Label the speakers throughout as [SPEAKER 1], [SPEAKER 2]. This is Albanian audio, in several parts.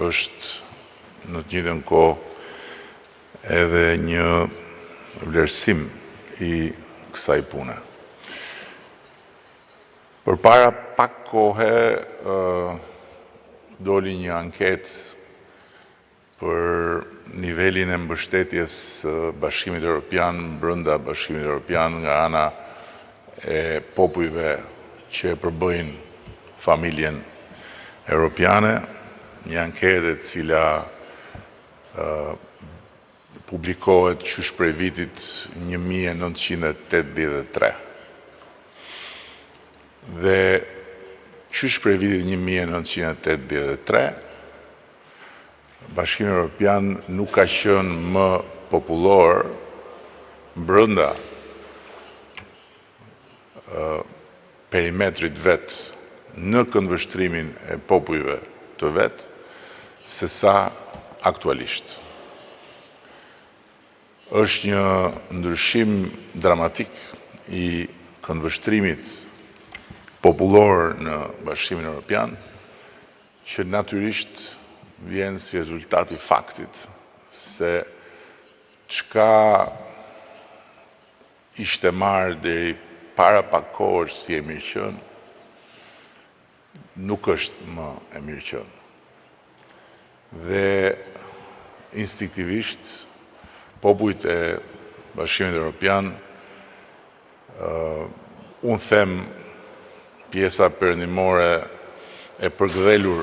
[SPEAKER 1] është në të njëjtën kohë edhe një vlerësim i kësaj pune. Përpara pak kohe doli një anketë për nivelin e mbështetjes Bashkimit Evropian brenda Bashkimit Evropian nga ana e popujve që përbëjnë familjen Evropiane, një anketë e cila publikohet qysh prej vitit 1983. Dhe qysh prej vitit 1983, Bashkimi Evropian nuk ka qenë më popullor brenda perimetrit vetë në këndvështrimin e popujve të vetë, se sa aktualisht. Është një ndryshim dramatik i këndvështrimit popullor në Bashkimin Evropian, që natyrisht vjen si rezultati faktit se çka ishte marrë deri para pak kohësh si e mirë qenë, nuk është më e mirë qenë. Dhe instinktivisht popujt e Bashkimit Evropian, unë them pjesa perëndimore e përgdhelur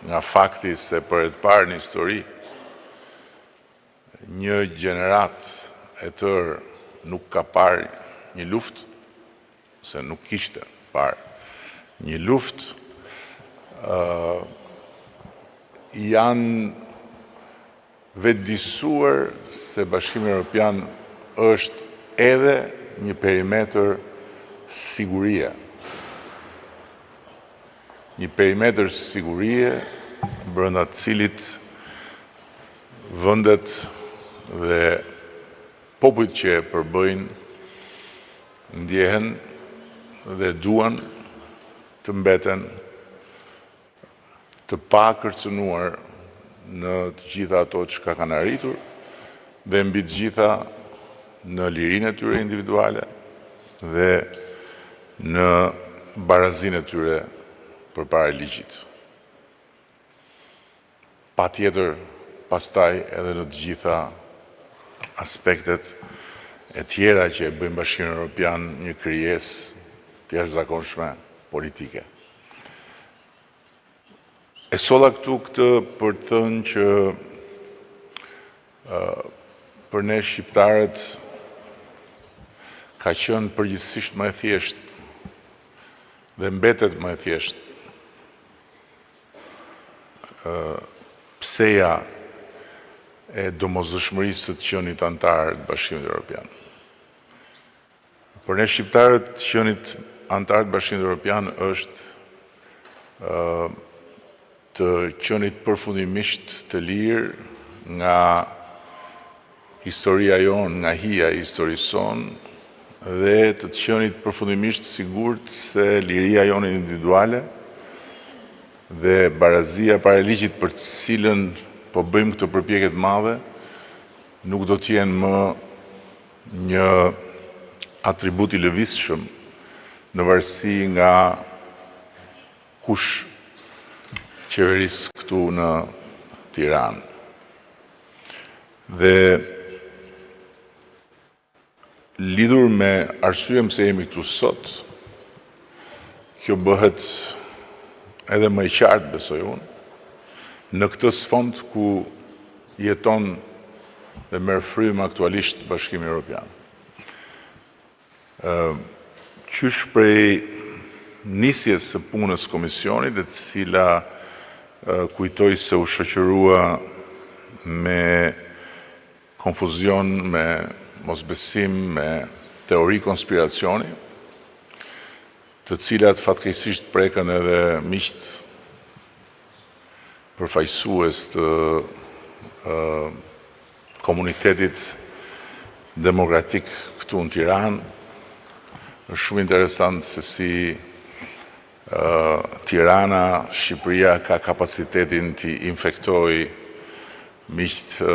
[SPEAKER 1] nga fakti se për e të parë në histori, një gjenerat e tërë nuk ka parë një luftë, se nuk kishte parë një luftë, janë vetëdijsuar se Bashkimi Evropian është edhe një perimetër sigurie. Një perimetër sigurie brenda të cilit vendet dhe popujt që e përbëjnë ndjehen dhe duan të mbeten të pa kërcënuar në të gjitha ato që kanë arritur dhe mbi të gjitha në lirinë e tyre individuale dhe në barazinë e tyre përpara ligjit. Patjetër, pastaj edhe në të gjitha aspektet e tjera që e bëjnë Bashkimin Evropian një krijesë të jashtëzakonshme politike. E solla këtu këtë për të thënë që për ne shqiptarët ka qenë përgjithsisht më e thjeshtë dhe mbetet më e thjeshtë pseja e domosdoshmërisë së të qenit antar të Bashkimit Evropian. Për ne shqiptarët, qenit antar të Bashkimit Evropian është të qenit përfundimisht të lirë nga historia jonë, nga hija e historisë sonë dhe të qenit përfundimisht sigurt se liria jonë individuale dhe barazia para ligjit për të cilën po bëjmë këtë përpjekje të madhe nuk do të jenë më një atribut i lëvizshëm në varësi nga kush qeveris këtu në Tiranë. Dhe lidhur me arsyeën pse jemi këtu sot, kjo bëhet edhe më i qartë, besoj unë, në këtë sfond ku jeton dhe merr frymë aktualisht Bashkimi Evropian. Qysh prej nisjes së punës komisionit, e cila kujtoj se u shoqërua me konfuzion, me mosbesim, me teori konspiracioni, të cilat fatkeqësisht prekën edhe miqt përfaqësues të komunitetit demokratik këtu në Tiranë. Është shumë interesant se si Tirana, Shqipëria ka kapacitetin të infektoj miqtë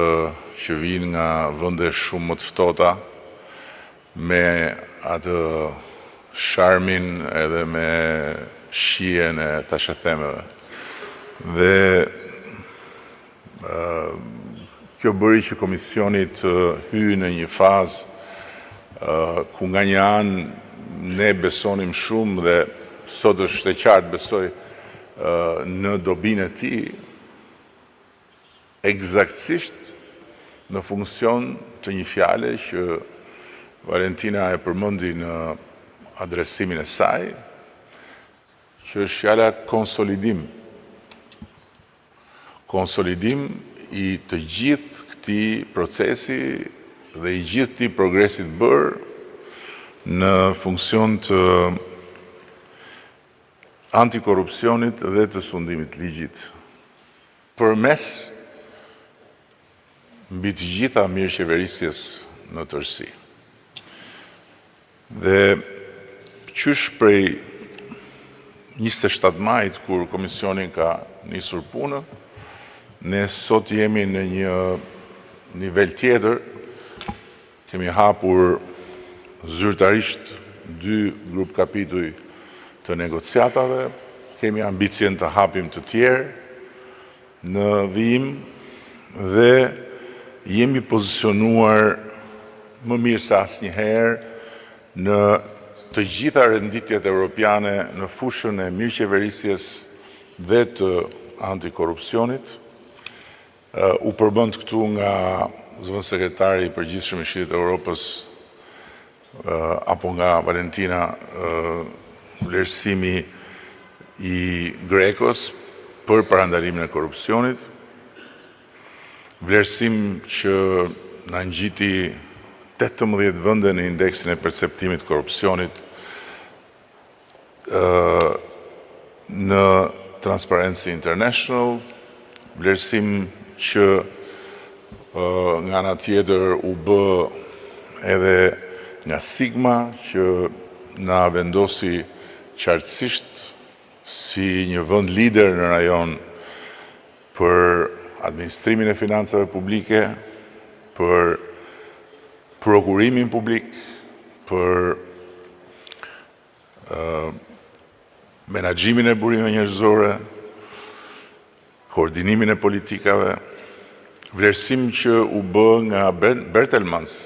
[SPEAKER 1] që vinë nga vende shumë më të ftohta me atë sharmin edhe me shijen e tashathemeve. Dhe kjo bëri që komisioni të hyjë në një fazë ku nga një anë ne besonim shumë dhe sot është e qartë besoj në dobinë e tij, eksaktësisht në funksion të një fjale që Valentina e përmendi në adresimin e saj, që është fjala konsolidim. Konsolidim i të gjithë këtij procesi dhe i gjithë këtij progresit bërë në funksion të antikorrupsionit dhe të sundimit ligjit. Përmes mbi të gjitha mirëqeverisjes në tërësi. Dhe qysh prej 27 majit, kur komisioni ka nisur punën, ne sot jemi në një nivel tjetër, kemi hapur zyrtarisht 2 grup kapituj të negociatave, kemi ambicien të hapim të tjerë në vijim dhe jemi pozicionuar më mirë se asnjëherë në të gjitha renditjet evropiane në fushën e mirëqeverisjes dhe të antikorrupsionit. U përbënd këtu nga zëvendës sekretari i përgjithshëm i Këshillit të Evropës apo nga Valentina vlerësimi i Grekos për parandalimin e korrupsionit, vlerësim që na ngjiti 18 vende në indeksin e perceptimit korrupsionit në Transparency International, vlerësim që nga ana tjetër u bë edhe nga Sigma, që na vendosi qartësisht si një vend lider në rajon për administrimin e financave publike, për prokurimin publik, për menaxhimin e burimeve njerëzore, koordinimin e politikave, vlerësim që u bë nga Bertelmans,